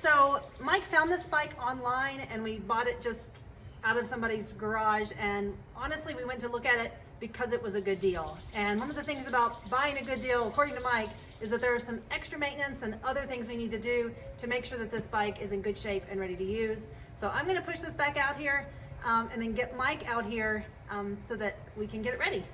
So Mike found this bike online and we bought it just out of somebody's garage, and honestly we went to look at it because it was a good deal. And one of the things about buying a good deal, according to Mike, is that there are some extra maintenance and other things we need to do to make sure that this bike is in good shape and ready to use. So I'm going to push this back out here and then get Mike out here so that we can get it ready.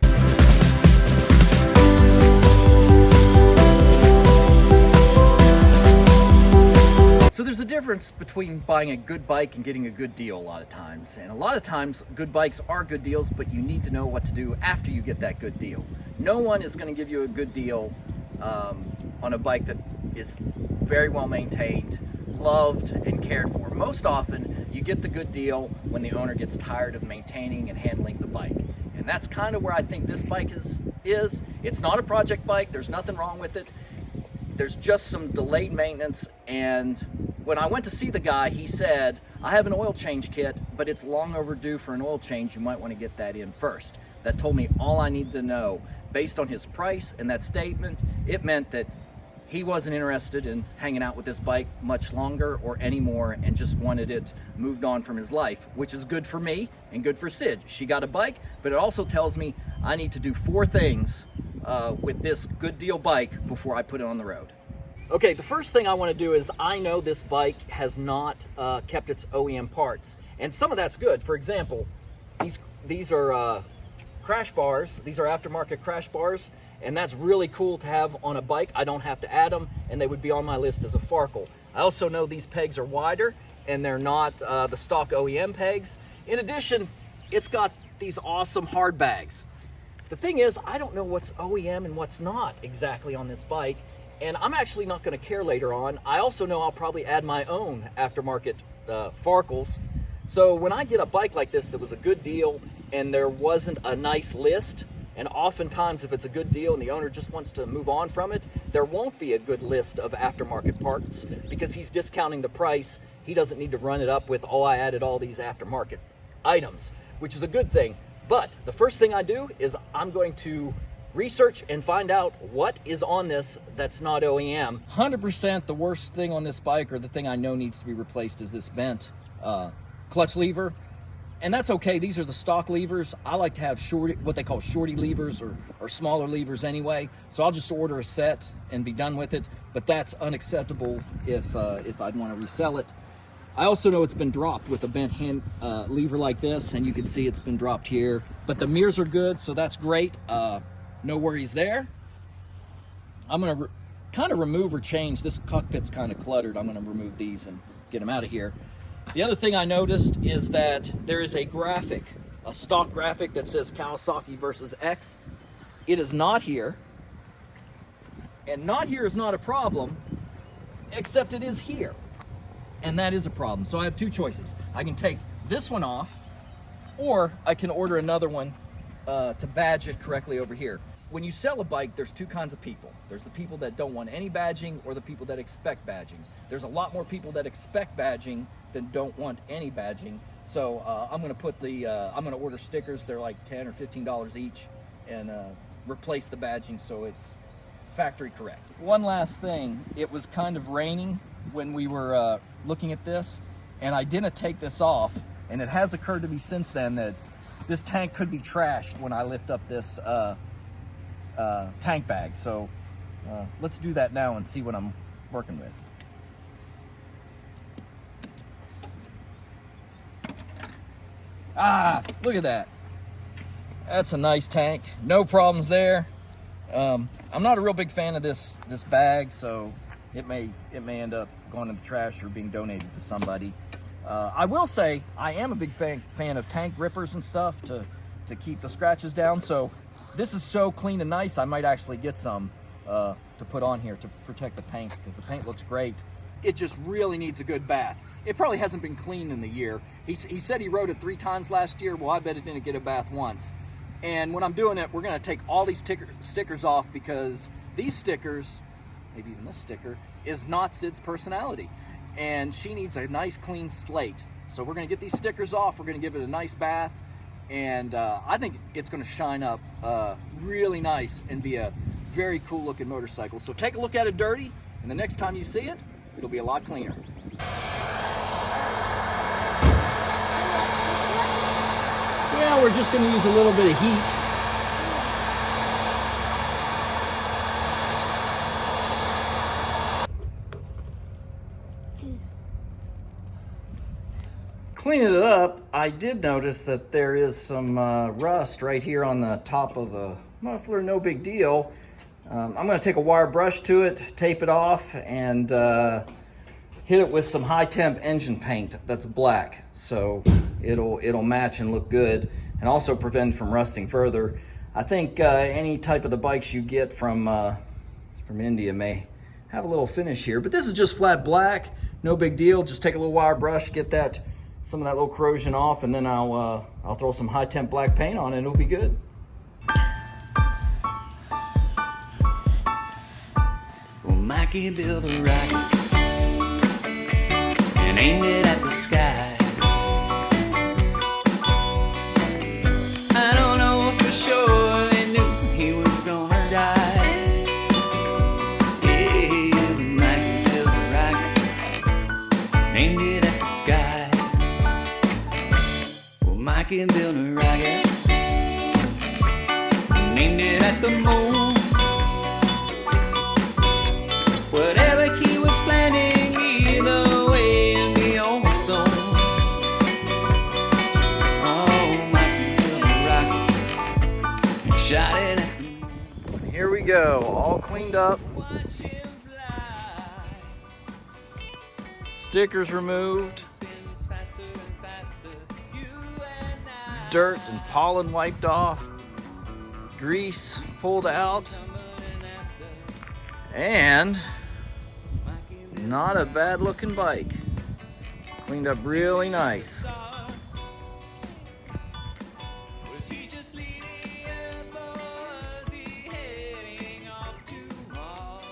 So there's a difference between buying a good bike and getting a good deal a lot of times. And a lot of times good bikes are good deals, but you need to know what to do after you get that good deal. No one is going to give you a good deal on a bike that is very well maintained, loved, and cared for. Most often you get the good deal when the owner gets tired of maintaining and handling the bike. And that's kind of where I think this bike is. It's not a project bike, there's nothing wrong with it. There's just some delayed maintenance, and when I went to see the guy, he said, I have an oil change kit, but it's long overdue for an oil change. You might want to get that in first. That told me all I needed to know. Based on his price and that statement, it meant that he wasn't interested in hanging out with this bike much longer or anymore and just wanted it moved on from his life, which is good for me and good for Sid. She got a bike, but it also tells me I need to do 4 things with this good deal bike before I put it on the road. Okay, the first thing I want to do is I know this bike has not kept its OEM parts, and some of that's good. For example, these are crash bars. These are aftermarket crash bars, and that's really cool to have on a bike. I don't have to add them, and they would be on my list as a Farkle. I also know these pegs are wider, and they're not the stock OEM pegs. In addition, it's got these awesome hard bags. The thing is, I don't know what's OEM and what's not exactly on this bike, and I'm actually not going to care later on. I also know I'll probably add my own aftermarket Farkles. So when I get a bike like this that was a good deal and there wasn't a nice list, and oftentimes if it's a good deal and the owner just wants to move on from it, there won't be a good list of aftermarket parts because he's discounting the price. He doesn't need to run it up with, oh, I added all these aftermarket items, which is a good thing. But the first thing I do is I'm going to research and find out what is on this that's not OEM. 100% the worst thing on this bike, or the thing I know needs to be replaced, is this bent clutch lever. And that's okay, these are the stock levers. I like to have what they call shorty levers, or smaller levers anyway. So I'll just order a set and be done with it. But that's unacceptable if I'd want to resell it. I also know it's been dropped with a bent hand lever like this, and you can see it's been dropped here. But the mirrors are good, so that's great. No worries there. I'm going to kind of remove or change. This cockpit's kind of cluttered. I'm going to remove these and get them out of here. The other thing I noticed is that there is a graphic, a stock graphic that says Kawasaki versus X. It is not here. And not here is not a problem, except it is here. And that is a problem. So I have 2 choices. I can take this one off, or I can order another one to badge it correctly over here. When you sell a bike, there's 2 kinds of people. There's the people that don't want any badging, or the people that expect badging. There's a lot more people that expect badging than don't want any badging. So I'm going to put I'm going to order stickers. They're like $10 or $15 each, and replace the badging so it's factory correct. One last thing, it was kind of raining when we were looking at this, and I didn't take this off, and it has occurred to me since then that this tank could be trashed when I lift up this tank bag. So let's do that now and see what I'm working with. Look at that. That's a nice tank. No problems there. I'm not a real big fan of this bag, so it may end up going in the trash or being donated to somebody. I will say I am a big fan of tank grippers and stuff to keep the scratches down. So this is so clean and nice, I might actually get some to put on here to protect the paint, because the paint looks great. It just really needs a good bath. It probably hasn't been cleaned in the year. He said he rode it 3 times last year. Well, I bet it didn't get a bath once. And when I'm doing it, we're going to take all these stickers off, because these stickers, maybe even this sticker, is not Sid's personality. And she needs a nice clean slate. So we're going to get these stickers off. We're going to give it a nice bath. And I think it's going to shine up really nice and be a very cool looking motorcycle. So take a look at it dirty, and the next time you see it, it'll be a lot cleaner. Yeah, we're just going to use a little bit of heat. Cleaning it up, I did notice that there is some rust right here on the top of the muffler. No big deal. I'm going to take a wire brush to it, tape it off, and hit it with some high temp engine paint that's black, so it'll match and look good, and also prevent from rusting further. I think any type of the bikes you get from India may have a little finish here, but this is just flat black. No big deal. Just take a little wire brush, get some of that little corrosion off, and then I'll throw some high temp black paint on it, and it'll be good. Well, Mikey built a rocket and aimed it at the sky. I don't know for sure they knew he was gonna die. Yeah, but Mikey built a rocket and aimed it at the sky. Mikey built a rocket and aimed it at the moon. Whatever he was planning, either way, it'd be almost so. Oh, Mikey built a rocket and shot it at the moon. Here we go, all cleaned up. Watch him fly. Stickers removed. Spins faster and faster. You and I. Dirt and pollen wiped off, grease pulled out, and not a bad looking bike. Cleaned up really nice. Was he just leaving Earth, or was he heading off to Mars?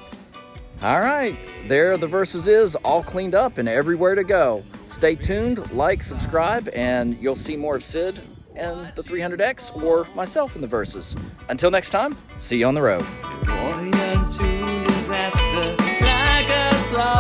All right, there the Versys is, all cleaned up and everywhere to go. Stay tuned, like, subscribe, and you'll see more of Sid and the 300X or myself in the Versys. Until next time, see you on the road. Going into disaster like us all.